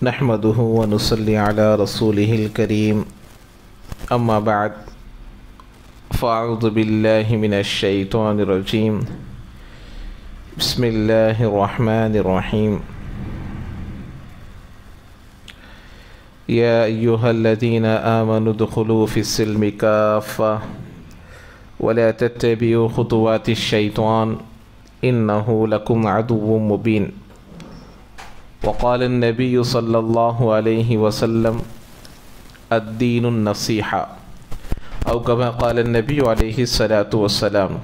نحمده ونصلي على رسوله الكريم أما بعد فأعوذ بالله من الشيطان الرجيم بسم الله الرحمن الرحيم يا أيها الذين آمنوا ادخلوا في السلم كافة ولا تتبعوا خطوات الشيطان إنه لكم عدو مبين وقال النبي صلى الله عليه وسلم الدين النصيحة أو كما قال النبي عليه الصلاة والسلام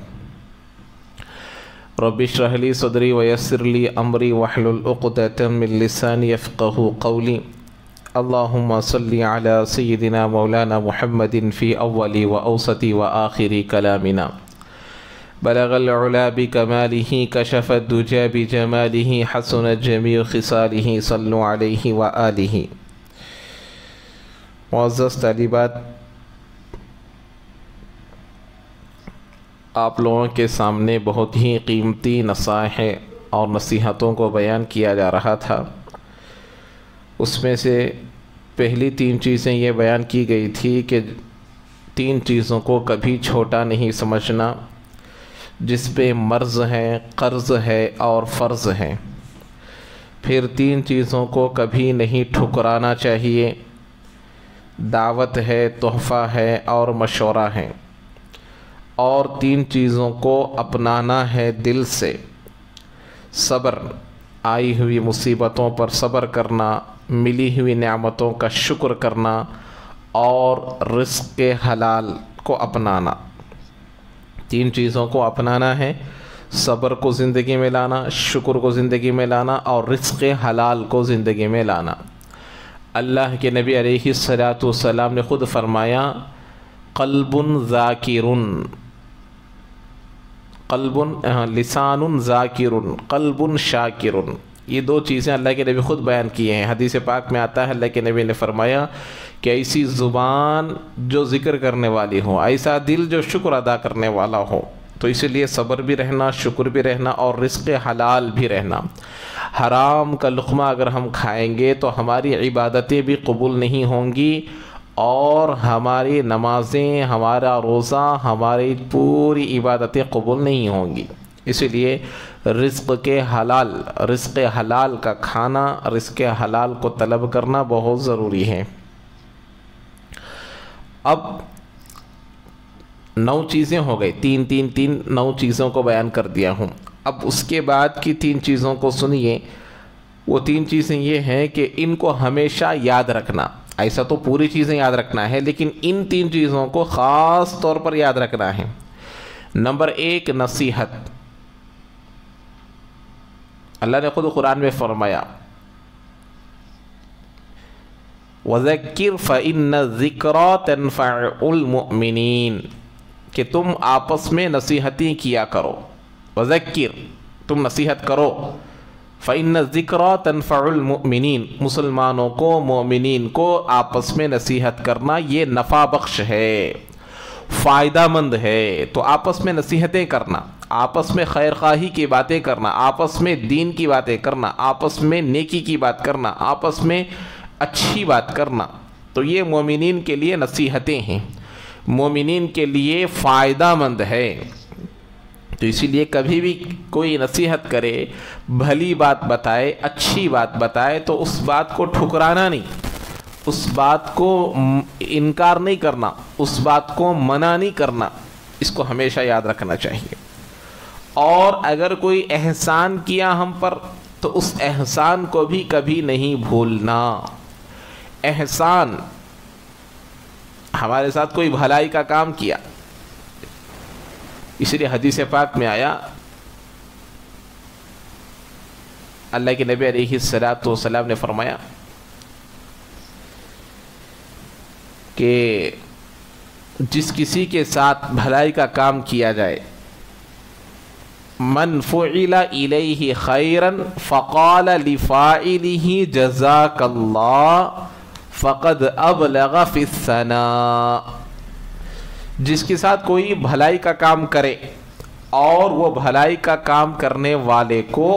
رب اشرح لي صدري ويسر لي أمري واحلل عقدة من لساني يفقهوا قولي اللهم صل على سيدنا مولانا محمد في أول وأوسط وآخر كلامنا بلغ العلا بكماله كشف الدجى بجماله حسنت جميع خصاله صلوا عليه وآله. معزز طالبات، آپ لوگوں کے سامنے بہت ہی قیمتی نصائح اور نصیحتوں کو بیان کیا جا رہا تھا. اس میں سے پہلی 3 چیزیں یہ بیان کی گئی تھی کہ 3 چیزوں کو کبھی چھوٹا نہیں سمجھنا، جس پہ مرض ہے، قرض ہے اور فرض ہے. پھر 3 چیزوں کو کبھی نہیں ٹھکرانا چاہیے، دعوت ہے، تحفہ ہے اور مشورہ ہے. اور 3 چیزوں کو اپنانا ہے دل سے. صبر، آئی ہوئی مصیبتوں پر صبر کرنا، ملی ہوئی نعمتوں کا شکر کرنا اور رزق حلال کو اپنانا. 3 چیزوں کو اپنانا ہے: صبر کو زندگی میں لانا، شکر کو زندگی میں لانا اور رزق حلال کو زندگی میں لانا. اللہ کے نبی علیہ الصلاۃ والسلام نے خود فرمایا قلب ذاکر، لسان ذاکر، قلب شاکر. یہ 2 چیزیں اللہ کے نبی خود بیان کیے ہیں. حدیث پاک میں آتا ہے اللہ کے نبی نے فرمایا کہ ایسی زبان جو ذکر کرنے والی ہو، ایسا دل جو شکر ادا کرنے والا ہو. تو اسی لیے صبر بھی رہنا، شکر بھی رہنا اور رزق حلال بھی رہنا. حرام کا لقمہ اگر ہم کھائیں گے تو ہماری عبادتیں بھی قبول نہیں ہوں گی اور ہماری نمازیں، ہمارا روزہ، ہماری پوری عبادتیں قبول نہیں ہوں گی. اسی لیے رزق حلال کا کھانا، رزق حلال کو طلب کرنا بہت ضروری ہے. اب 9 چیزیں ہو گئی، 9 چیزوں کو بیان کر دیا ہوں. اب اس کے بعد کی 3 چیزوں کو سنیے. وہ 3 چیزیں یہ ہیں کہ ان کو ہمیشہ یاد رکھنا. ایسا تو پوری چیزیں یاد رکھنا ہے لیکن ان 3 چیزوں کو خاص طور پر یاد رکھنا ہے. نمبر 1، نصیحت. اللہ نے خود قرآن میں فرمایا وَذَكِّرْ فَإِنَّ الذِّكْرَى تَنْفَعُ الْمُؤْمِنِينَ، کہ تم آپس میں نصیحتیں کیا کرو. وَذَكِّرْ، تم نصیحت کرو. فَإِنَّ الذِّكْرَى تَنْفَعُ الْمُؤْمِنِينَ، مسلمانوں کو، مومنین کو آپس میں نصیحت کرنا یہ نفع بخش ہے، فائدہ مند ہے. تو آپس میں نصیحتیں کرنا، آپس میں خیر خواہی کی باتیں کرنا، آپس میں دین کی باتیں کرنا، آپس میں نیکی کی بات کرنا، آپس میں اچھی بات کرنا، تو یہ مومنین کے لیے نصیحتیں ہیں، مومنین کے لیے فائدہ مند ہے. تو اسی لیے کبھی بھی کوئی نصیحت کرے، بھلی بات بتائے، اچھی بات بتائے تو اس بات کو ٹھکرانا نہیں، اس بات کو انکار نہیں کرنا، اس بات کو منع نہیں کرنا. اس کو ہمیشہ یاد رکھنا چاہیے. اور اگر کوئی احسان کیا ہم پر تو اس احسان کو بھی کبھی نہیں بھولنا. احسان، ہمارے ساتھ کوئی بھلائی کا کام کیا، اس لیے حدیث پاک میں آیا اللہ کے نبی علیہ الصلاۃ والسلام نے فرمایا کہ جس کسی کے ساتھ بھلائی کا کام کیا جائے، من فعل الیہ خیرا فقال لفاعلہ جزاک اللہ فقد ابلغ فی الثناء، جس کے ساتھ کوئی بھلائی کا کام کرے اور وہ بھلائی کا کام کرنے والے کو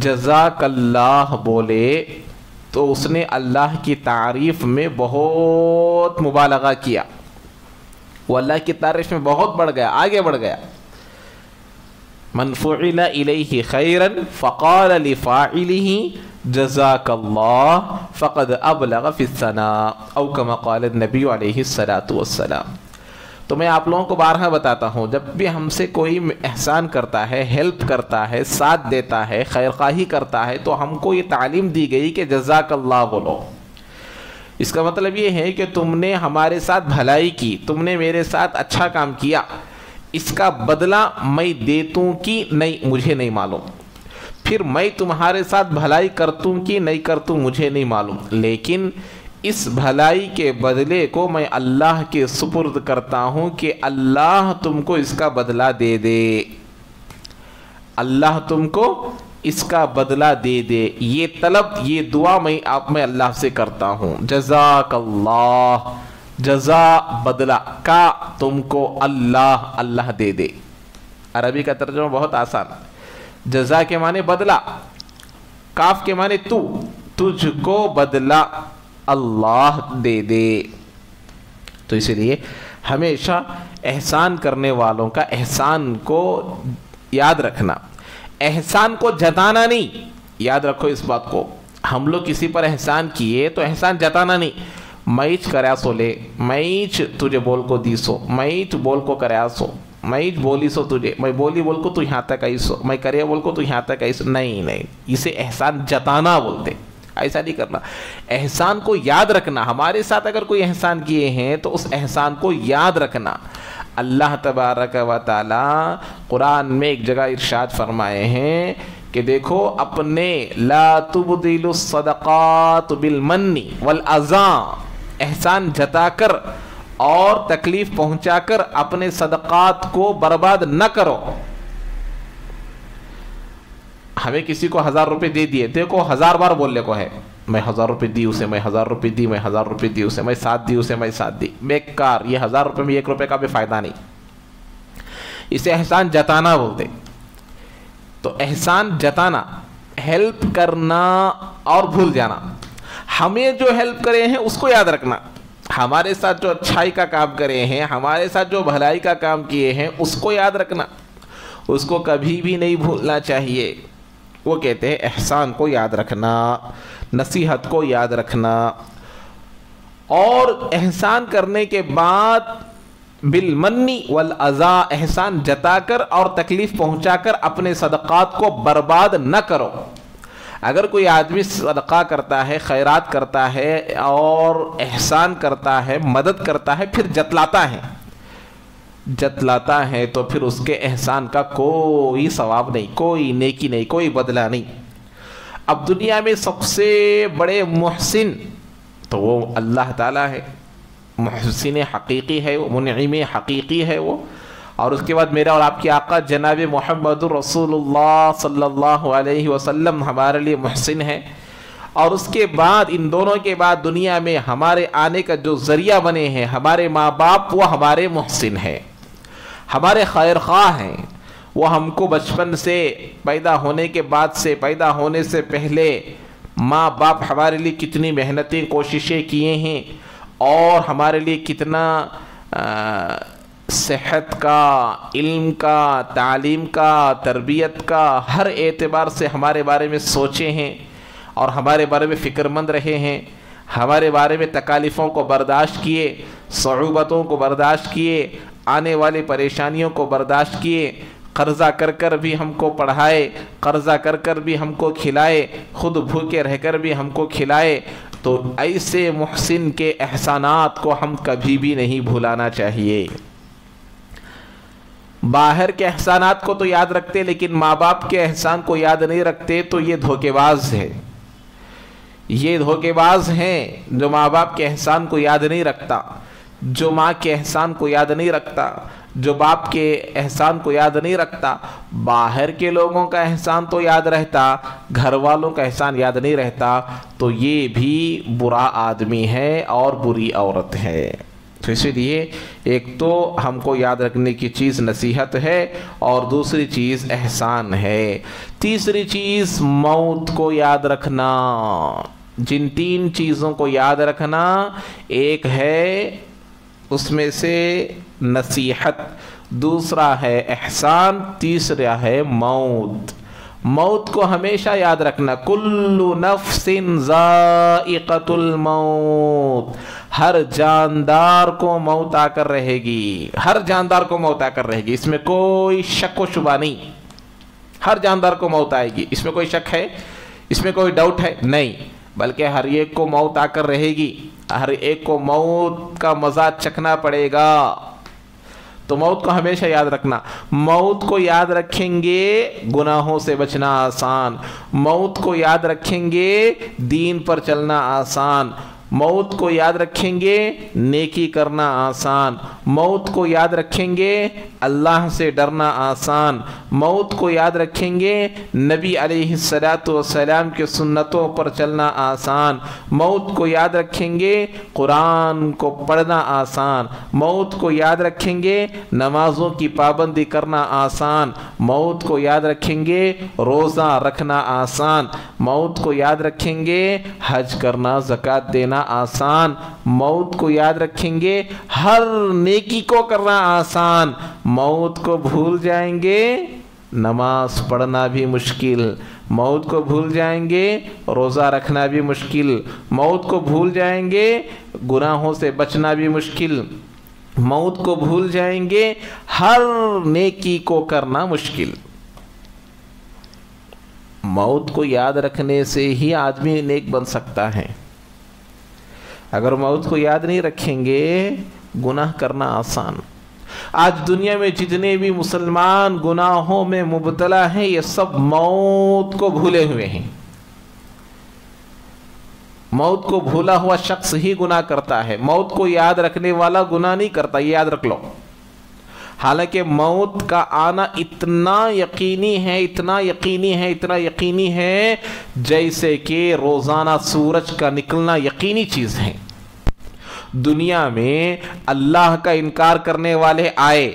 جزاک اللہ بولے تو اس نے اللہ کی تعریف میں بہت مبالغہ کیا، وہ اللہ کی تعریف میں بہت بڑھ گیا، آگے بڑھ گیا. من فعل الیہ خیرا فقال لفاعلہ جزاک اللہ فقد ابلغ فی الثناء او کما قال النبی علیہ الصلاۃ والسلام. تو میں آپ لوگوں کو بارہا بتاتا ہوں، جب بھی ہم سے کوئی احسان کرتا ہے، ہیلپ کرتا ہے، ساتھ دیتا ہے، خیر خواہی کرتا ہے، تو ہم کو یہ تعلیم دی گئی کہ جزاک اللہ بولو. اس کا مطلب یہ ہے کہ تم نے ہمارے ساتھ بھلائی کی، تم نے میرے ساتھ اچھا کام کیا، اس کا بدلہ میں دیتوں کی نہیں، مجھے نہیں معلوم. پھر میں تمہارے ساتھ بھلائی کرتوں کی نہیں کرتوں مجھے نہیں معلوم، لیکن اس بھلائی کے بدلے کو میں اللہ کے سپرد کرتا ہوں کہ اللہ تم کو اس کا بدلہ دے دے، اللہ تم کو اس کا بدلہ دے دے. یہ طلب، یہ دعا میں اللہ سے کرتا ہوں. جزاک اللہ، جزا بدلہ کا تم کو اللہ دے دے. عربی کا ترجمہ بہت آسان. جزا کے معنی بدلہ، کاف کے معنی تو، تجھ کو بدلہ اللہ دے دے. تو اسی لیے ہمیشہ احسان کرنے والوں کا احسان کو یاد رکھنا، احسان کو جتانا نہیں. یاد رکھو اس بات کو، ہم لوگ کسی پر احسان کیے تو احسان جتانا نہیں. میچ کریا سو لے، میچ تجھے بول کو دی سو، میچ بول کو کریا سو، میچ بولی سو تجھے، میں بولی بول کو تو یہاں تک آئی سو، میں کریا بول کو تو یہاں تک آئی سو. نہیں، اسے احسان جتانا بولتے. ایسا نہیں کرنا. احسان کو یاد رکھنا. ہمارے ساتھ اگر کوئی احسان کیے ہیں تو اس احسان کو یاد رکھنا. اللہ تبارک و تعالی قرآن میں ایک جگہ ارشاد فرمائے ہیں کہ دیکھو، اپنے لا تبدلوا الصدقات بالمن والاذى، احسان جتا کر اور تکلیف پہنچا کر اپنے صدقات کو برباد نہ کرو. ہمیں کسی کو 1000 روپے دے دیے، دیکھو 1000 بار بولنے کو ہے، میں 1000 روپے دی اسے، میں 1000 روپے دی، میں 1000 روپے دی اسے، میں ساتھ دی اسے، میں ساتھ دی. بیکار. یہ 1000 روپے میں 1 روپے کا بھی فائدہ نہیں. اسے احسان جتانا بولتے. تو احسان جتانا، ہیلپ کرنا اور بھول جانا. ہمیں جو ہیلپ کرے ہیں اس کو یاد رکھنا، ہمارے ساتھ جو اچھائی کا کام کرے ہیں، ہمارے ساتھ جو بھلائی کا کام کیے ہیں، اس کو یاد رکھنا، اس کو کبھی بھی نہیں بھولنا چاہیے. وہ کہتے ہیں احسان کو یاد رکھنا، نصیحت کو یاد رکھنا، اور احسان کرنے کے بعد بالمنی والاذی، احسان جتا کر اور تکلیف پہنچا کر اپنے صدقات کو برباد نہ کرو. اگر کوئی آدمی صدقہ کرتا ہے، خیرات کرتا ہے اور احسان کرتا ہے، مدد کرتا ہے، پھر جتلاتا ہے تو پھر اس کے احسان کا کوئی ثواب نہیں، کوئی نیکی نہیں، کوئی بدلہ نہیں. اب دنیا میں سب سے بڑے محسن تو وہ اللہ تعالیٰ ہے. محسن حقیقی ہے وہ، منعم حقیقی ہے وہ. اور اس کے بعد میرا اور آپ کے آقا جناب محمد رسول اللہ صلی اللہ علیہ وسلم ہمارے لیے محسن ہے. اور اس کے بعد، ان دونوں کے بعد دنیا میں ہمارے آنے کا جو ذریعہ بنے ہیں ہمارے ماں باپ، وہ ہمارے محسن ہیں، ہمارے خیر خواہ ہیں. وہ ہم کو بچپن سے، پیدا ہونے کے بعد سے، پیدا ہونے سے پہلے ماں باپ ہمارے لیے کتنی محنتیں، کوششیں کیے ہیں، اور ہمارے لیے کتنا صحت کا، علم کا، تعلیم کا، تربیت کا، ہر اعتبار سے ہمارے بارے میں سوچے ہیں اور ہمارے بارے میں فکر مند رہے ہیں. ہمارے بارے میں تکالیفوں کو برداشت کیے، صعوبتوں کو برداشت کیے، آنے والی پریشانیوں کو برداشت کیے، قرضہ کر کر بھی ہم کو پڑھائے، قرضہ کر کر بھی ہم کو کھلائے، خود بھوکے رہ کر بھی ہم کو کھلائے. تو ایسے محسن کے احسانات کو ہم کبھی بھی نہیں بھولانا چاہیے. باہر کے احسانات کو تو یاد رکھتے، لیکن ماں باپ کے احسان کو یاد نہیں رکھتے، تو یہ دھوکے باز ہے. یہ دھوکے باز ہیں جو ماں باپ کے احسان کو یاد نہیں رکھتا، جو ماں کے احسان کو یاد نہیں رکھتا، جو باپ کے احسان کو یاد نہیں رکھتا. باہر کے لوگوں کا احسان تو یاد رہتا، گھر والوں کا احسان یاد نہیں رہتا، تو یہ بھی برا آدمی ہے اور بری عورت ہے. تو اسی لیے ایک تو ہم کو یاد رکھنے کی چیز نصیحت ہے، اور دوسری چیز احسان ہے. تیسری چیز موت کو یاد رکھنا. جن 3 چیزوں کو یاد رکھنا، ایک ہے اس میں سے نصیحت، دوسرا ہے احسان، تیسرا ہے موت۔ موت کو ہمیشہ یاد رکھنا، کل نفس ذائقۃ الموت، ہر جاندار کو موت آ کر رہے گی، ہر جاندار کو موت آ کر رہے گی، اس میں کوئی شک و شبہ نہیں، ہر جاندار کو موت آئے گی، اس میں کوئی شک ہے، اس میں کوئی ڈاؤٹ ہے نہیں، بلکہ ہر ایک کو موت آ کر رہے گی، ہر ایک کو موت کا مزہ چکھنا پڑے گا۔ تو موت کو ہمیشہ یاد رکھنا، موت کو یاد رکھیں گے گناہوں سے بچنا آسان، موت کو یاد رکھیں گے دین پر چلنا آسان، موت کو یاد رکھیں گے نیکی کرنا آسان، موت کو یاد رکھیں گے اللہ سے ڈرنا آسان، موت کو یاد رکھیں گے نبی علیہ السلام کے سنتوں پر چلنا آسان، موت کو یاد رکھیں گے قرآن کو پڑھنا آسان، موت کو یاد رکھیں گے نمازوں کی پابندی کرنا آسان، موت کو یاد رکھیں گے روزہ رکھنا آسان، موت کو یاد رکھیں گے حج کرنا، زکوٰۃ دینا آسان، موت کو یاد رکھیں گے ہر نیکی کو کرنا آسان، موت کو بھول جائیں گے نماز پڑھنا بھی مشکل، موت کو بھول جائیں گے روزہ رکھنا بھی مشکل، موت کو بھول جائیں گے گناہوں سے بچنا بھی مشکل، موت کو بھول جائیں گے ہر نیکی کو کرنا مشکل۔ موت کو یاد رکھنے سے ہی آدمی نیک بن سکتا ہے، اگر موت کو یاد نہیں رکھیں گے گناہ کرنا آسان۔ آج دنیا میں جتنے بھی مسلمان گناہوں میں مبتلا ہیں یہ سب موت کو بھولے ہوئے ہیں۔ موت کو بھولا ہوا شخص ہی گناہ کرتا ہے، موت کو یاد رکھنے والا گناہ نہیں کرتا، یہ یاد رکھ لو۔ حالانکہ موت کا آنا اتنا یقینی ہے، اتنا یقینی ہے، اتنا یقینی ہے جیسے کہ روزانہ سورج کا نکلنا یقینی چیز ہے۔ دنیا میں اللہ کا انکار کرنے والے آئے،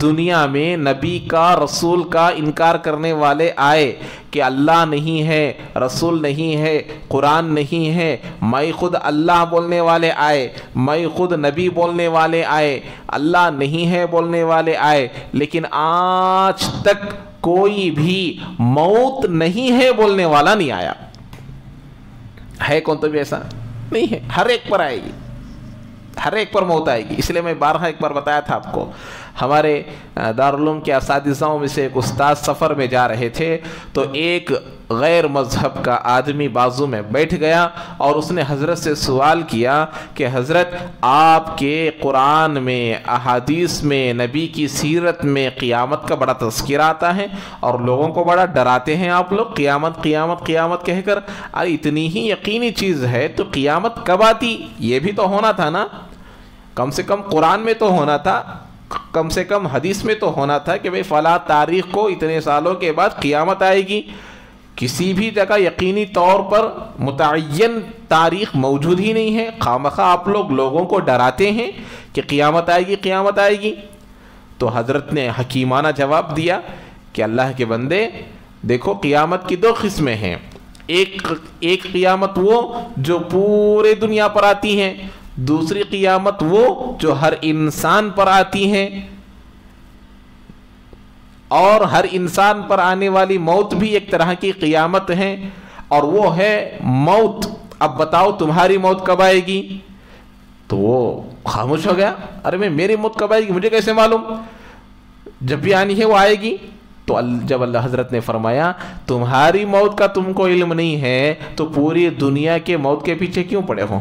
دنیا میں نبی کا رسول کا انکار کرنے والے آئے کہ اللہ نہیں ہے، رسول نہیں ہے، قرآن نہیں ہے، میں خود اللہ بولنے والے آئے، میں خود نبی بولنے والے آئے، اللہ نہیں ہے بولنے والے آئے، لیکن آج تک کوئی بھی موت نہیں ہے بولنے والا نہیں آیا ہے۔ کون تو بھی ایسا نہیں ہے، ہر ایک پر آئے گی، ہر ایک پر موت آئے گی۔ اس لیے میں بارہا ایک بار بتایا تھا آپ کو، ہمارے دارالعلوم کے اساتذہوں میں سے ایک استاد سفر میں جا رہے تھے تو ایک غیر مذہب کا آدمی بازو میں بیٹھ گیا اور اس نے حضرت سے سوال کیا کہ حضرت آپ کے قرآن میں، احادیث میں، نبی کی سیرت میں قیامت کا بڑا تذکرہ آتا ہے اور لوگوں کو بڑا ڈراتے ہیں آپ لوگ، قیامت قیامت قیامت کہہ کر، ارے اتنی ہی یقینی چیز ہے تو قیامت کب آتی؟ یہ بھی تو ہونا تھا نا، کم سے کم قرآن میں تو ہونا تھا، کم سے کم حدیث میں تو ہونا تھا کہ بھئی فلاں تاریخ کو اتنے سالوں کے بعد قیامت آئے گی۔ کسی بھی جگہ یقینی طور پر متعین تاریخ موجود ہی نہیں ہے، خامخواہ آپ لوگ لوگوں کو ڈراتے ہیں کہ قیامت آئے گی قیامت آئے گی۔ تو حضرت نے حکیمانہ جواب دیا کہ اللہ کے بندے دیکھو، قیامت کی 2 قسمیں ہیں، ایک قیامت وہ جو پورے دنیا پر آتی ہے، دوسری قیامت وہ جو ہر انسان پر آتی ہے، اور ہر انسان پر آنے والی موت بھی ایک طرح کی قیامت ہے، اور وہ ہے موت۔ اب بتاؤ تمہاری موت کب آئے گی؟ تو وہ خاموش ہو گیا، ارے میں میری موت کب آئے گی مجھے کیسے معلوم، جب بھی آنی ہے وہ آئے گی۔ تو جب اللہ حضرت نے فرمایا تمہاری موت کا تم کو علم نہیں ہے تو پوری دنیا کے موت کے پیچھے کیوں پڑے ہو؟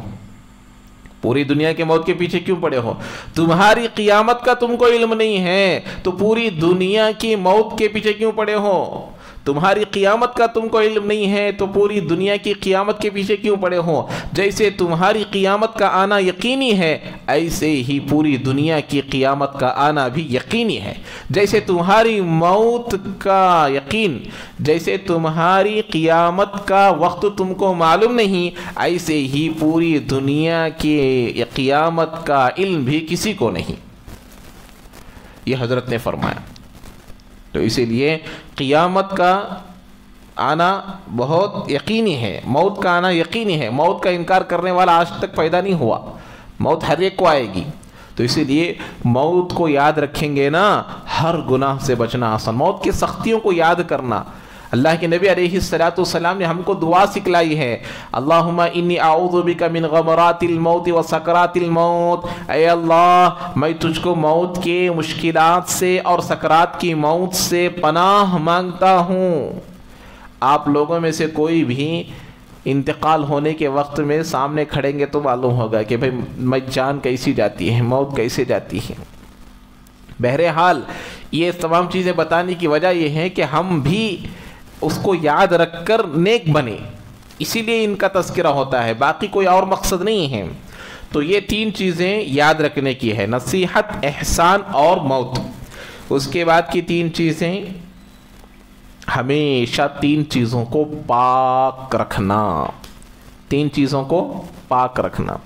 پوری دنیا کے موت کے پیچھے کیوں پڑے ہو؟ تمہاری قیامت کا تم کو علم نہیں ہے تو پوری دنیا کی موت کے پیچھے کیوں پڑے ہو؟ تمہاری قیامت کا تم کو علم نہیں ہے تو پوری دنیا کی قیامت کے پیچھے کیوں پڑے ہو؟ جیسے تمہاری قیامت کا آنا یقینی ہے ایسے ہی پوری دنیا کی قیامت کا آنا بھی یقینی ہے۔ جیسے تمہاری موت کا یقین، جیسے تمہاری قیامت کا وقت تم کو معلوم نہیں، ایسے ہی پوری دنیا کی قیامت کا علم بھی کسی کو نہیں، یہ حضرت نے فرمایا۔ تو اسی لیے قیامت کا آنا بہت یقینی ہے، موت کا آنا یقینی ہے، موت کا انکار کرنے والا آج تک پیدا نہیں ہوا، موت ہر ایک کو آئے گی۔ تو اسی لیے موت کو یاد رکھیں گے نا، ہر گناہ سے بچنا آسان، موت کی سختیوں کو یاد کرنا۔ اللہ کے نبی علیہ السلام نے ہم کو دعا سکھلائی ہے، اللہم انی اعوذ بک من غمرات الموت و سکرات الموت، اے اللہ میں تجھ کو موت کے مشکلات سے اور سکرات کی موت سے پناہ مانگتا ہوں۔ آپ لوگوں میں سے کوئی بھی انتقال ہونے کے وقت میں سامنے کھڑیں گے تو معلوم ہوگا کہ بھئی میں جان کیسی جاتی ہے، موت کیسے جاتی ہے۔ بہرحال یہ تمام چیزیں بتانے کی وجہ یہ ہے کہ ہم بھی اس کو یاد رکھ کر نیک بنے، اسی لیے ان کا تذکرہ ہوتا ہے، باقی کوئی اور مقصد نہیں ہے۔ تو یہ 3 چیزیں یاد رکھنے کی ہے، نصیحت، احسان اور موت۔ اس کے بعد کی 3 چیزیں، ہمیشہ 3 چیزوں کو پاک رکھنا، 3 چیزوں کو پاک رکھنا۔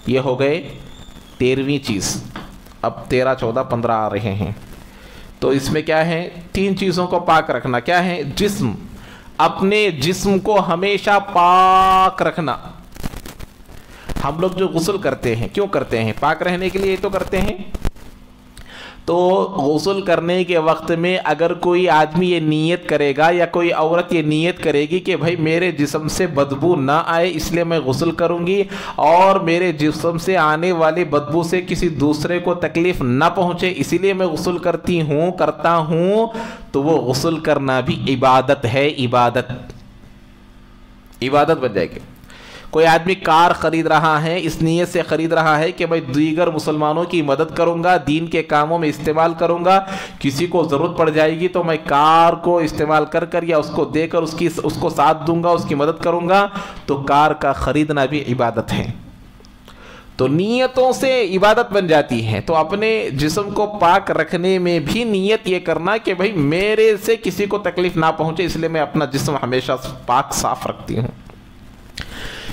یہ ہو گئے 13ویں چیز، اب 13، 14، 15 آ رہے ہیں۔ تو اس میں کیا ہے؟ 3 چیزوں کو پاک رکھنا۔ کیا ہے؟ جسم، اپنے جسم کو ہمیشہ پاک رکھنا۔ ہم لوگ جو غسل کرتے ہیں کیوں کرتے ہیں؟ پاک رہنے کے لیے تو کرتے ہیں۔ تو غسل کرنے کے وقت میں اگر کوئی آدمی یہ نیت کرے گا یا کوئی عورت یہ نیت کرے گی کہ بھائی میرے جسم سے بدبو نہ آئے اس لیے میں غسل کروں گی، اور میرے جسم سے آنے والی بدبو سے کسی دوسرے کو تکلیف نہ پہنچے اسی لیے میں غسل کرتا ہوں، تو وہ غسل کرنا بھی عبادت ہے، عبادت بن جائے گی۔ کوئی آدمی کار خرید رہا ہے، اس نیت سے خرید رہا ہے کہ میں دیگر مسلمانوں کی مدد کروں گا، دین کے کاموں میں استعمال کروں گا، کسی کو ضرورت پڑ جائے گی تو میں کار کو استعمال کر یا اس کو دے کر اس کو ساتھ دوں گا، اس کی مدد کروں گا، تو کار کا خریدنا بھی عبادت ہے۔ تو نیتوں سے عبادت بن جاتی ہے۔ تو اپنے جسم کو پاک رکھنے میں بھی نیت یہ کرنا کہ بھائی میرے سے کسی کو تکلیف نہ پہنچے، اس لیے میں اپنا جسم ہمیشہ پاک صاف رکھتی ہوں۔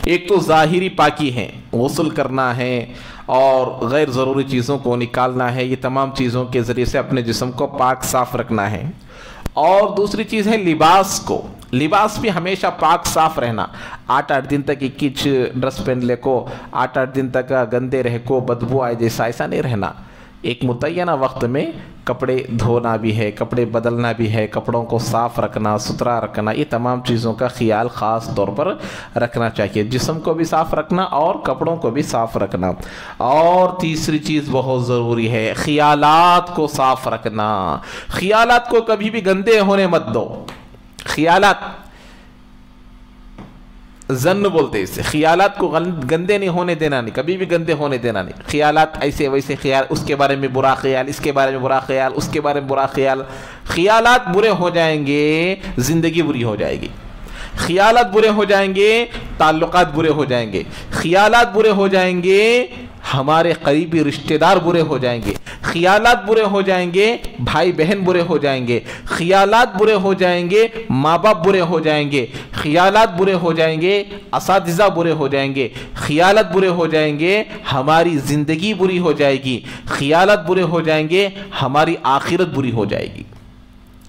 ایک تو ظاہری پاکی ہے، غسل کرنا ہے اور غیر ضروری چیزوں کو نکالنا ہے، یہ تمام چیزوں کے ذریعے سے اپنے جسم کو پاک صاف رکھنا ہے۔ اور دوسری چیز ہے لباس بھی ہمیشہ پاک صاف رہنا۔ 8 دن تک ایک ڈریس پہن لے کو، 8 دن تک گندے رہ کو، بدبو آئے جیسا، ایسا نہیں رہنا۔ ایک متعینہ وقت میں کپڑے دھونا بھی ہے، کپڑے بدلنا بھی ہے، کپڑوں کو صاف رکھنا، ستھرا رکھنا، یہ تمام چیزوں کا خیال خاص طور پر رکھنا چاہیے۔ جسم کو بھی صاف رکھنا اور کپڑوں کو بھی صاف رکھنا۔ اور تیسری چیز بہت ضروری ہے، خیالات کو صاف رکھنا۔ خیالات کو کبھی بھی گندے ہونے مت دو۔ خیالات، ظن بولتے اسے، خیالات کو گندے نہیں ہونے دینا، نہیں کبھی بھی گندے ہونے دینا نہیں۔ خیالات ایسے ویسے خیال، اس کے بارے میں برا خیال، اس کے بارے میں برا خیال، اس کے بارے میں برا خیال، خیالات برے ہو جائیں گے زندگی بری ہو جائے گی۔ خیالات برے ہو جائیں گے تعلقات برے ہو جائیں گے، خیالات برے ہو جائیں گے ہمارے قریبی رشتہ دار برے ہو جائیں گے، خیالات برے ہو جائیں گے بھائی بہن برے ہو جائیں گے، خیالات برے ہو جائیں گے ماں باپ برے ہو جائیں گے، خیالات برے ہو جائیں گے اساتذہ برے ہو جائیں گے، خیالات برے ہو جائیں گے ہماری زندگی بری ہو جائے گی، خیالات برے ہو جائیں گے ہماری آخرت بری ہو جائے گی۔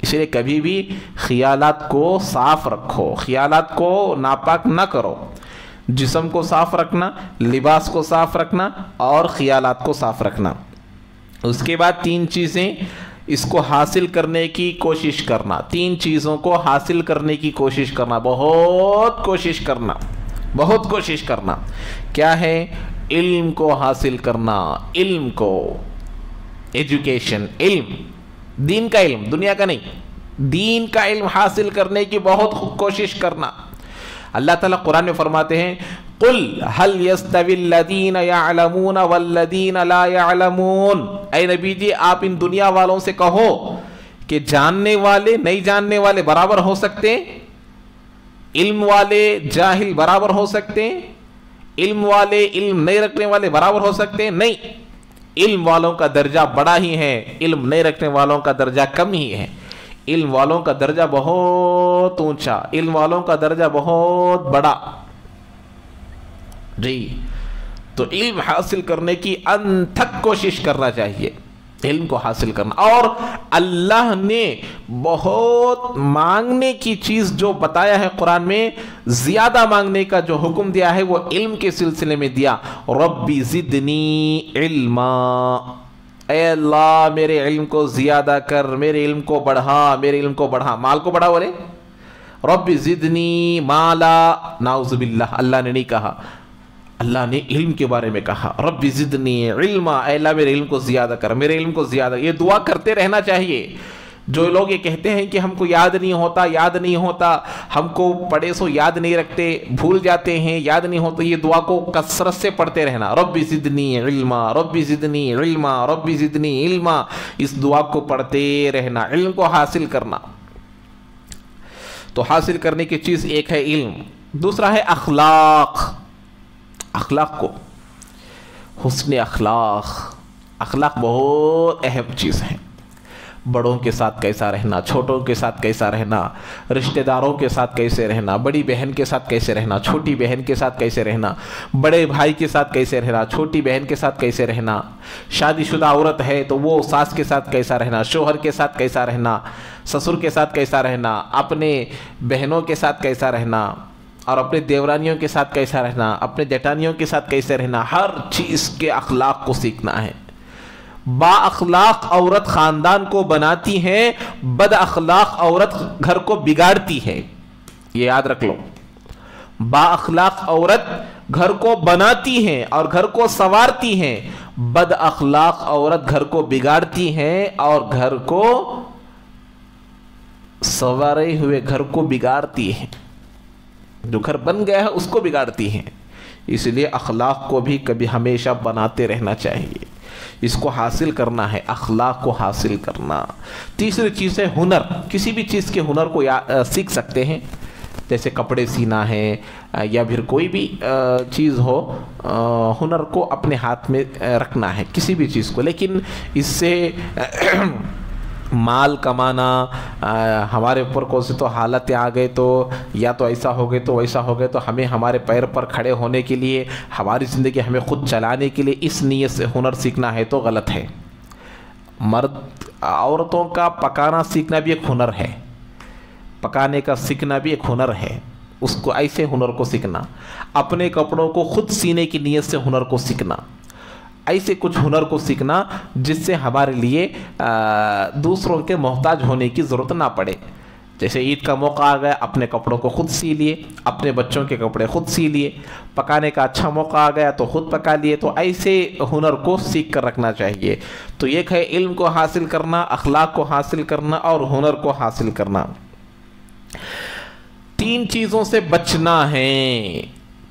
اس لیے کبھی بھی خیالات کو صاف رکھو، خیالات کو ناپاک نہ کرو۔ جسم کو صاف رکھنا، لباس کو صاف رکھنا اور خیالات کو صاف رکھنا۔ اس کے بعد 3 چیزیں اس کو حاصل کرنے کی کوشش کرنا، 3 چیزوں کو حاصل کرنے کی کوشش کرنا، بہت کوشش کرنا۔ کیا ہے؟ علم کو حاصل کرنا، علم کو، ایجوکیشن، علم، دین کا علم، دنیا کا نہیں، دین کا علم حاصل کرنے کی بہت کوشش کرنا۔ اللہ تعالیٰ قرآن میں فرماتے ہیں قُلْ هَلْ يَسْتَوِي الَّذِينَ يَعْلَمُونَ وَالَّذِينَ لَا يَعْلَمُونَ، اے نبی جی آپ ان دنیا والوں سے کہو کہ جاننے والے نہیں جاننے والے برابر ہو سکتے، علم والے جاہل برابر ہو سکتے، علم والے علم نہیں رکھنے والے برابر ہو سکتے؟ نہیں، علم والوں کا درجہ بڑا ہی ہے، علم نہیں رکھنے والوں کا درجہ کم ہی ہے۔ علم والوں کا درجہ بہت اونچا، علم والوں کا درجہ بہت بڑا۔ جی، تو علم حاصل کرنے کی انتھک کوشش کرنا چاہیے۔ علم کو حاصل کرنا. اور اللہ نے بہت مانگنے کی چیز جو بتایا ہے قرآن میں، زیادہ مانگنے کا جو حکم دیا ہے وہ علم کے سلسلے میں دیا. ربی زدنی علما، اے اللہ میرے علم کو زیادہ کر، میرے علم کو بڑھا، میرے علم کو بڑھا. مال کو بڑھا بولے رب زدنی مالا، نعوذ باللہ، اللہ نے نہیں کہا، اللہ نے علم کے بارے میں کہا. رب زدنی علما، اے اللہ میرے علم کو زیادہ کر، میرے علم کو زیادہ. یہ دعا کرتے رہنا چاہیے. جو لوگ یہ کہتے ہیں کہ ہم کو یاد نہیں ہوتا، یاد نہیں ہوتا، ہم کو پڑھے سو یاد نہیں رکھتے، بھول جاتے ہیں، یاد نہیں ہوتا، یہ دعا کو کثرت سے پڑھتے رہنا. رب زدنی علما، رب زدنی علما، رب زدنی علما. اس دعا کو پڑھتے رہنا، علم کو حاصل کرنا. تو حاصل کرنے کی چیز ایک ہے علم، دوسرا ہے اخلاق. اخلاق کو، حسن اخلاق. اخلاق بہت اہم چیز ہے. بڑوں کے ساتھ کیسا رہنا، چھوٹوں کے ساتھ کیسا رہنا، رشتہ داروں کے ساتھ کیسے رہنا، بڑی بہن کے ساتھ کیسے رہنا، چھوٹی بہن کے ساتھ کیسے رہنا، بڑے بھائی کے ساتھ کیسے رہنا، چھوٹی بہن کے ساتھ کیسے رہنا. شادی شدہ عورت ہے تو وہ ساس کے ساتھ کیسا رہنا، شوہر کے ساتھ کیسا رہنا، سسر کے ساتھ کیسا رہنا، اپنے بہنوں کے ساتھ کیسا رہنا، اور اپنے دیورانیوں کے ساتھ کیسا رہنا، اپنے جٹانیوں کے ساتھ کیسے رہنا. ہر چیز کے اخلاق کو سیکھنا ہے. با اخلاق عورت خاندان کو بناتی ہے، بد اخلاق عورت گھر کو بگاڑتی ہے. یہ یاد رکھ لو. با اخلاق عورت گھر کو بناتی ہے اور گھر کو سنوارتی ہے، بد اخلاق عورت گھر کو بگاڑتی ہے اور گھر کو سنوارے ہوئے گھر کو بگاڑتی ہے. جو گھر بن گیا ہے اس کو بگاڑتی ہیں. اس لیے اخلاق کو بھی کبھی ہمیشہ بناتے رہنا چاہیے. اس کو حاصل کرنا ہے، اخلاق کو حاصل کرنا. تیسری چیز ہے ہنر. کسی بھی چیز کے ہنر کو سیکھ سکتے ہیں، جیسے کپڑے سینا ہے یا پھر کوئی بھی چیز ہو، ہنر کو اپنے ہاتھ میں رکھنا ہے کسی بھی چیز کو. لیکن اس سے مال کمانا، ہمارے اوپر کون سے تو حالتیں آ گئے تو یا تو ایسا ہو گئے تو ویسا ہو گئے تو ہمیں ہمارے پیر پر کھڑے ہونے کے لیے، ہماری زندگی ہمیں خود چلانے کے لیے اس نیت سے ہنر سیکھنا ہے تو غلط ہے. مرد عورتوں کا پکانا سیکھنا بھی ایک ہنر ہے، پکانے کا سیکھنا بھی ایک ہنر ہے. اس کو ایسے ہنر کو سیکھنا، اپنے کپڑوں کو خود سینے کی نیت سے ہنر کو سیکھنا، ایسے کچھ ہنر کو سیکھنا جس سے ہمارے لیے دوسروں کے محتاج ہونے کی ضرورت نہ پڑے. جیسے عید کا موقع آ گیا، اپنے کپڑوں کو خود سی لیے، اپنے بچوں کے کپڑے خود سی لیے. پکانے کا اچھا موقع آ گیا تو خود پکا لیے. تو ایسے ہنر کو سیکھ کر رکھنا چاہیے. تو ایک ہے علم کو حاصل کرنا، اخلاق کو حاصل کرنا اور ہنر کو حاصل کرنا. 3 چیزوں سے بچنا ہے،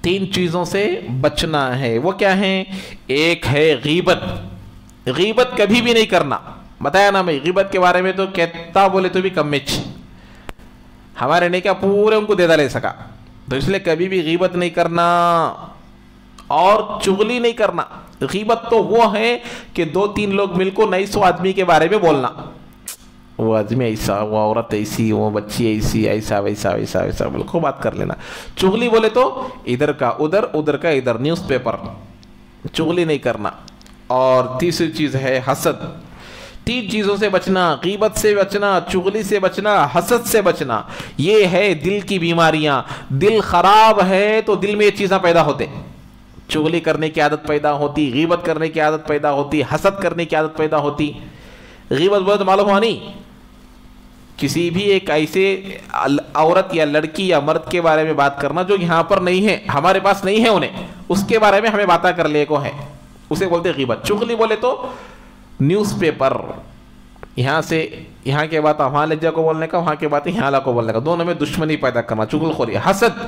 3 چیزوں سے بچنا ہے. وہ کیا ہیں؟ ایک ہے غیبت. غیبت کبھی بھی نہیں کرنا. بتایا نا میں غیبت کے بارے میں تو کہتا بولے تو بھی کم میں ہمارے نے کیا پورے ان کو دے لے سکا. تو اس لیے کبھی بھی غیبت نہیں کرنا اور چغلی نہیں کرنا. غیبت تو وہ ہے کہ 2-3 لوگ مل کو 900 آدمی کے بارے میں بولنا، وہ آدمی ایسا، وہ عورت ایسی، وہ بچی ایسی، ایسا ویسا ویسا ویسا بالکل بات کر لینا. چغلی بولے تو ادھر کا ادھر، ادھر کا ادھر، نیوز پیپر. چغلی نہیں کرنا. اور تیسری چیز ہے حسد. 3 چیزوں سے بچنا، غیبت سے بچنا، چغلی سے بچنا، حسد سے بچنا. یہ ہے دل کی بیماریاں. دل خراب ہے تو دل میں یہ چیزیں پیدا ہوتے. چغلی کرنے کی عادت پیدا ہوتی، غیبت کرنے کی عادت پیدا ہوتی، حسد کرنے کی عادت پیدا ہوتی. غیبت بہت معلوم ہوا نہیں، کسی بھی ایک ایسے عورت یا لڑکی یا مرد کے بارے میں بات کرنا جو یہاں پر نہیں ہے، ہمارے پاس نہیں ہے انہیں، اس کے بارے میں ہمیں باتیں کر لے کو ہے، اسے بولتے غیبت. چغلی بولے تو نیوز پیپر، یہاں سے یہاں کے بات وہاں لے جا کو بولنے کا، وہاں کے باتیں یہاں لا کو بولنے کا، دونوں میں دشمنی پیدا کرنا، چغل خوری. حسد.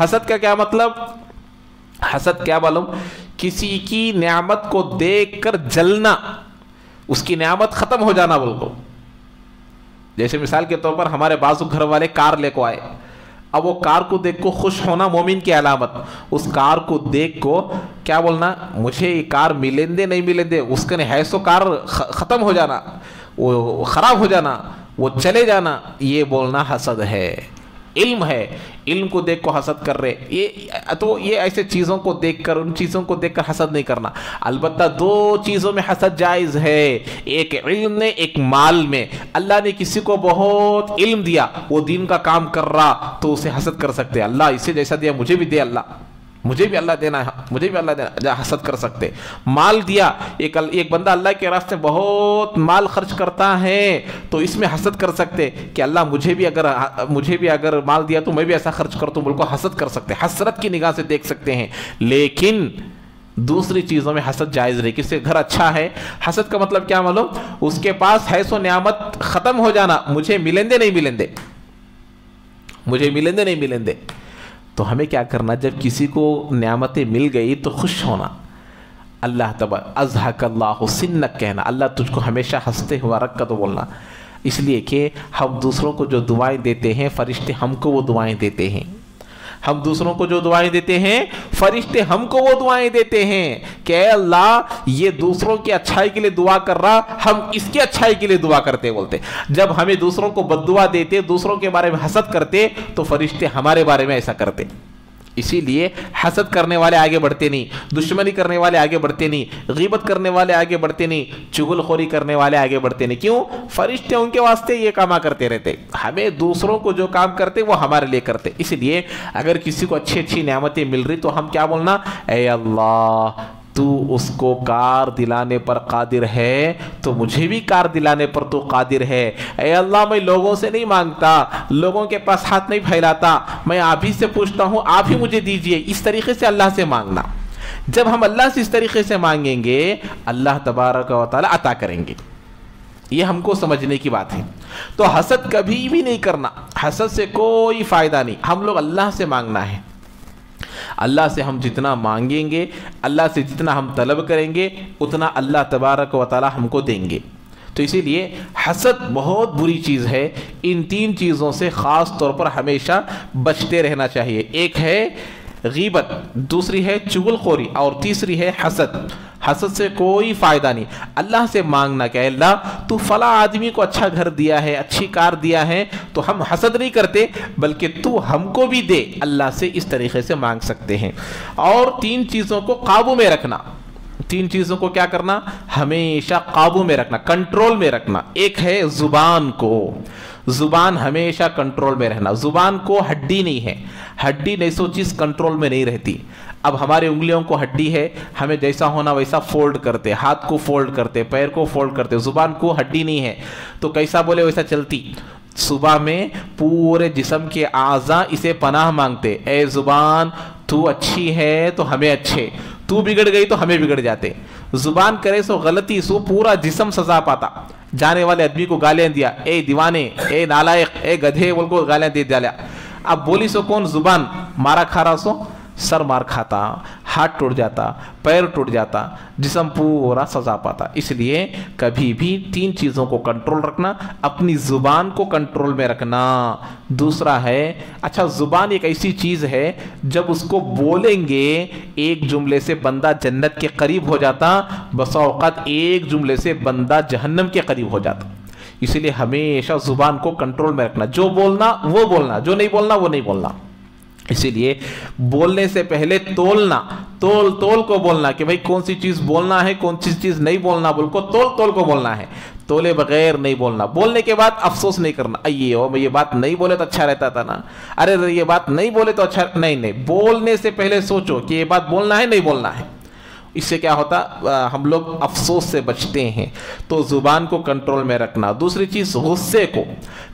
حسد کا کیا مطلب؟ حسد کیا معلوم؟ کسی کی نعمت کو دیکھ کر جلنا، اس کی نعمت ختم ہو جانا بالکل. جیسے مثال کے طور پر ہمارے بازو گھر والے کار لے کو آئے، اب وہ کار کو دیکھ کو خوش ہونا مومن کی علامت. اس کار کو دیکھ کو کیا بولنا؟ مجھے یہ کار ملیں دے نہیں ملیں دے، اس کا ہے سو کار ختم ہو جانا، وہ خراب ہو جانا، وہ چلے جانا، یہ بولنا حسد ہے. علم ہے، علم کو دیکھ کو حسد کر رہے، یہ ایسے چیزوں کو دیکھ کر، ان چیزوں کو دیکھ کر حسد نہیں کرنا۔ البتہ دو چیزوں میں حسد جائز ہے، ایک علم نے، ایک مال میں۔ اللہ نے کسی کو بہت علم دیا، وہ دین کا کام کر رہا، تو اسے حسد کر سکتے، اللہ اسے جیسا دیا مجھے بھی دے، اللہ مجھے بھی اللہ دینا ہے، مجھے بھی اللہ دینا، حسد کر سکتے۔ مال دیا، ایک بندہ اللہ کے راستے بہت مال خرچ کرتا ہے، تو اس میں حسد کر سکتے کہ اللہ مجھے بھی اگر مال دیا تو میں بھی ایسا خرچ کرتا ہوں، بلکہ حسد کر سکتے، حسرت کی نگاہ سے دیکھ سکتے ہیں۔ لیکن دوسری چیزوں میں حسد جائز نہیں۔ کسی گھر اچھا ہے، حسد کا مطلب کیا معلوم؟ اس کے پاس ہے سو نعمت ختم ہو جانا، مجھے ملیں دے نہیں ملیں دے، مجھے ملیں دے نہیں ملیں دے۔ تو ہمیں کیا کرنا؟ جب کسی کو نعمتیں مل گئی تو خوش ہونا، اللہ تبارک اضحک اللہ سنک کہنا، اللہ تجھ کو ہمیشہ ہنستے ہوا رکھ تو بولنا، اس لیے کہ ہم دوسروں کو جو دعائیں دیتے ہیں فرشتے ہم کو وہ دعائیں دیتے ہیں، ہم دوسروں کو جو دعائیں دیتے ہیں فرشتے ہم کو وہ دعائیں دیتے ہیں کہ اے اللہ یہ دوسروں کی اچھائی کے لیے دعا کر رہا، ہم اس کی اچھائی کے لیے دعا کرتے بولتے۔ جب ہمیں دوسروں کو بد دعا دیتے، دوسروں کے بارے میں حسد کرتے، تو فرشتے ہمارے بارے میں ایسا کرتے۔ اسی لیے حسد کرنے والے آگے بڑھتے نہیں، دشمنی کرنے والے آگے بڑھتے نہیں، غیبت کرنے والے آگے بڑھتے نہیں، چغل خوری کرنے والے آگے بڑھتے نہیں۔ کیوں؟ فرشتے ان کے واسطے یہ کام کرتے رہتے، ہمیں دوسروں کو جو کام کرتے وہ ہمارے لیے کرتے۔ اس لیے اگر کسی کو اچھی نعمتیں مل رہی تو ہم کیا بولنا؟ اے اللہ تو اس کو کار دلانے پر قادر ہے تو مجھے بھی کار دلانے پر تو قادر ہے۔ اے اللہ میں لوگوں سے نہیں مانگتا، لوگوں کے پاس ہاتھ نہیں پھیلاتا، میں آپ ہی سے پوچھتا ہوں، آپ ہی مجھے دیجئے۔ اس طریقے سے اللہ سے مانگنا۔ جب ہم اللہ سے اس طریقے سے مانگیں گے اللہ تبارک و تعالی عطا کریں گے۔ یہ ہم کو سمجھنے کی بات ہے۔ تو حسد کبھی بھی نہیں کرنا، حسد سے کوئی فائدہ نہیں۔ ہم لوگ اللہ سے مانگنا ہے، اللہ سے ہم جتنا مانگیں گے، اللہ سے جتنا ہم طلب کریں گے، اتنا اللہ تبارک و تعالی ہم کو دیں گے۔ تو اسی لیے حسد بہت بری چیز ہے۔ ان تین چیزوں سے خاص طور پر ہمیشہ بچتے رہنا چاہیے۔ ایک ہے غیبت، دوسری ہے چغل خوری، اور تیسری ہے حسد۔ حسد سے کوئی فائدہ نہیں۔ اللہ سے مانگنا کہ اللہ تو فلاں آدمی کو اچھا گھر دیا ہے، اچھی کار دیا ہے، تو ہم حسد نہیں کرتے بلکہ تو ہم کو بھی دے، اللہ سے اس طریقے سے مانگ سکتے ہیں۔ اور تین چیزوں کو قابو میں رکھنا، تین چیزوں کو کیا کرنا؟ ہمیشہ قابو میں رکھنا، کنٹرول میں رکھنا۔ ایک ہے زبان کو، زبان ہمیشہ کنٹرول میں رہنا۔ زبان کو ہڈی نہیں ہے، ہڈی نہیں سو چیز کنٹرول میں نہیں رہتی۔ اب ہمارے انگلیوں کو ہڈی ہے، ہمیں جیسا ہونا ویسا فولڈ کرتے، ہاتھ کو فولڈ کرتے، پیر کو فولڈ کرتے۔ زبان کو ہڈی نہیں ہے تو کیسا بولے ویسا چلتی۔ صبح میں پورے جسم کے اعضاء اسے پناہ مانگتے، اے زبان تو اچھی ہے تو ہمیں اچھے، تو بگڑ گئی تو ہمیں بگڑ جاتے۔ زبان کرے سو غلطی سو پورا جسم سزا پاتا۔ جانے والے آدمی کو گالیاں دیا، اے دیوانے، اے نالائق، اے گدھے بول کو گالیاں دے ڈالا۔ اب بولی سو کون؟ زبان۔ مارا کھا رہا سو سر مار کھاتا، ہاتھ ٹوٹ جاتا، پیر ٹوٹ جاتا، جسم پورا سزا پاتا۔ اس لیے کبھی بھی تین چیزوں کو کنٹرول رکھنا، اپنی زبان کو کنٹرول میں رکھنا۔ دوسرا ہے، اچھا زبان ایک ایسی چیز ہے جب اس کو بولیں گے ایک جملے سے بندہ جنت کے قریب ہو جاتا، بسا اوقات ایک جملے سے بندہ جہنم کے قریب ہو جاتا۔ اس لیے ہمیشہ زبان کو کنٹرول میں رکھنا، جو بولنا وہ بولنا، جو نہیں بولنا وہ نہیں بولنا۔ اسی لیے بولنے سے پہلے تولنا، تول کو بولنا کہ بھئی کون سی چیز بولنا ہے، کون سی چیز نہیں بولنا، بول کو تول کو بولنا ہے، تولے بغیر نہیں بولنا۔ بولنے کے بعد افسوس نہیں کرنا، میں یہ بات نہیں بولے تو اچھا رہتا تھا نا، ارے یہ بات نہیں بولے تو اچھا نہیں۔ بولنے سے پہلے سوچو کہ یہ بات بولنا ہے نہیں بولنا ہے۔ اس سے کیا ہوتا؟ ہم لوگ افسوس سے بچتے ہیں۔ تو زبان کو کنٹرول میں رکھنا۔ دوسری چیز غصے کو،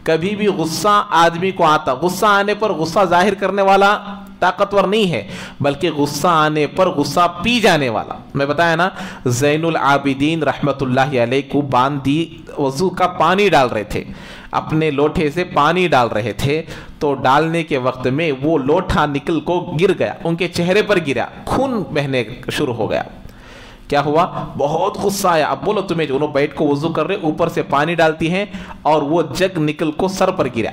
کبھی بھی غصہ آدمی کو آتا، غصہ آنے پر غصہ ظاہر کرنے والا طاقتور نہیں ہے بلکہ غصہ آنے پر غصہ پی جانے والا۔ میں بتایا نا، زین العابدین رحمت اللہ علیہ کو باندھی وضو کا پانی ڈال رہے تھے، اپنے لوٹے سے پانی ڈال رہے تھے، تو ڈالنے کے وقت میں وہ لوٹا نکل کو گر گیا، ان کے چہرے پر گرا، خون بہنے شروع ہو گیا۔ کیا ہوا؟ بہت غصہ آیا۔ اب بولو تمہیں جو بیٹھ کو وضو کر رہے، اوپر سے پانی ڈالتی ہیں اور وہ جگ نکل کو سر پر گرا،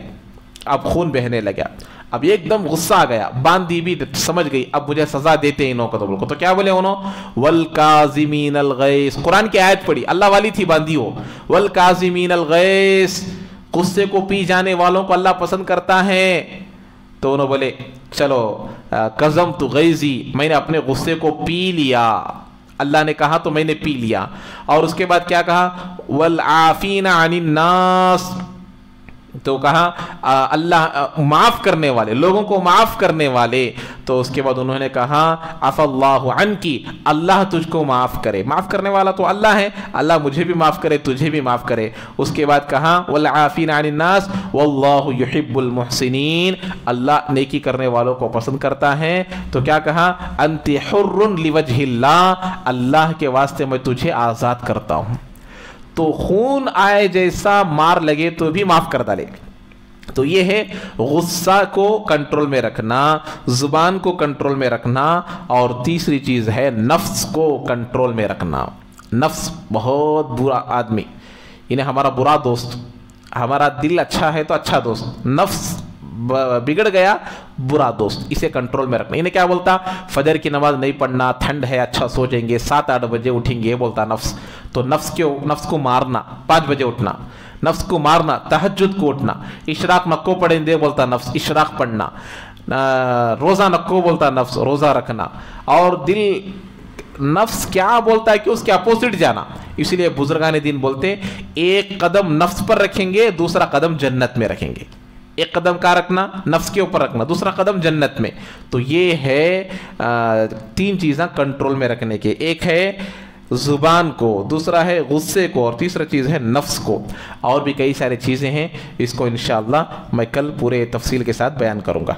اب خون بہنے لگا۔ اب ایک دم غصہ آ گیا، باندھی بھی سمجھ گئی اب مجھے سزا دیتے ہیں انہوں کو، تو کیا بولے انہوں؟ والکاظمین الغیظ، قرآن کی آیت پڑھی، اللہ والی تھی باندھی ہو، والکاظمین الغیظ، غصے کو پی جانے والوں کو اللہ پسند کرتا ہے۔ تو انہوں بولے چلو قزم تو غیظی، میں نے اپنے غصے کو پی لیا، اللہ نے کہا تو میں نے پی لیا. اور اس کے بعد کیا کہا؟ والعافین عن الناس، تو کہا اللہ معاف کرنے والے، لوگوں کو معاف کرنے والے. تو اس کے بعد انہوں نے کہا عفا اللہ عنکی، اللہ تجھ کو معاف کرے. معاف کرنے والا تو اللہ ہے، اللہ مجھے بھی معاف کرے، تجھے بھی معاف کرے. اس کے بعد کہا والعافین عن الناس واللہ یحب المحسنین، اللہ نیکی کرنے والوں کو پسند کرتا ہے. تو کیا کہا؟ انت حر لوجہ اللہ، اللہ کے واسطے میں تجھے آزاد کرتا ہوں. تو خون آئے جیسا مار لگے تو بھی معاف کر ڈالے. تو یہ ہے غصہ کو کنٹرول میں رکھنا، زبان کو کنٹرول میں رکھنا، اور تیسری چیز ہے نفس کو کنٹرول میں رکھنا. نفس بہت برا آدمی، یعنی ہمارا برا دوست. ہمارا دل اچھا ہے تو اچھا دوست، نفس بگڑ گیا برا دوست. اسے کنٹرول میں رکھنا. انہیں کیا بولتا؟ فجر کی نماز نہیں پڑھنا، ٹھنڈ ہے، اچھا سوچیں گے، 7-8 بجے اٹھیں گے، بولتا نفس. تو نفس کو مارنا، 5 بجے اٹھنا، نفس کو مارنا، تہجد کو اٹھنا. اشراق نکو پڑھیں دے، بولتا نفس اشراق پڑھنا. روزہ نکو، بولتا نفس روزہ رکھنا. اور دل نفس کیا بولتا ہے کہ اس کے اپوزٹ جانا. اسی لیے بزرگان دین بولتے ایک قدم نفس پر رکھیں گے، دوسرا قدم جنت میں رکھیں گے. ایک قدم کا رکھنا نفس کے اوپر رکھنا، دوسرا قدم جنت میں. تو یہ ہے 3 چیزیں کنٹرول میں رکھنے کے. ایک ہے زبان کو، دوسرا ہے غصے کو، اور تیسرا چیز ہے نفس کو. اور بھی کئی سارے چیزیں ہیں، اس کو انشاءاللہ میں کل پورے تفصیل کے ساتھ بیان کروں گا.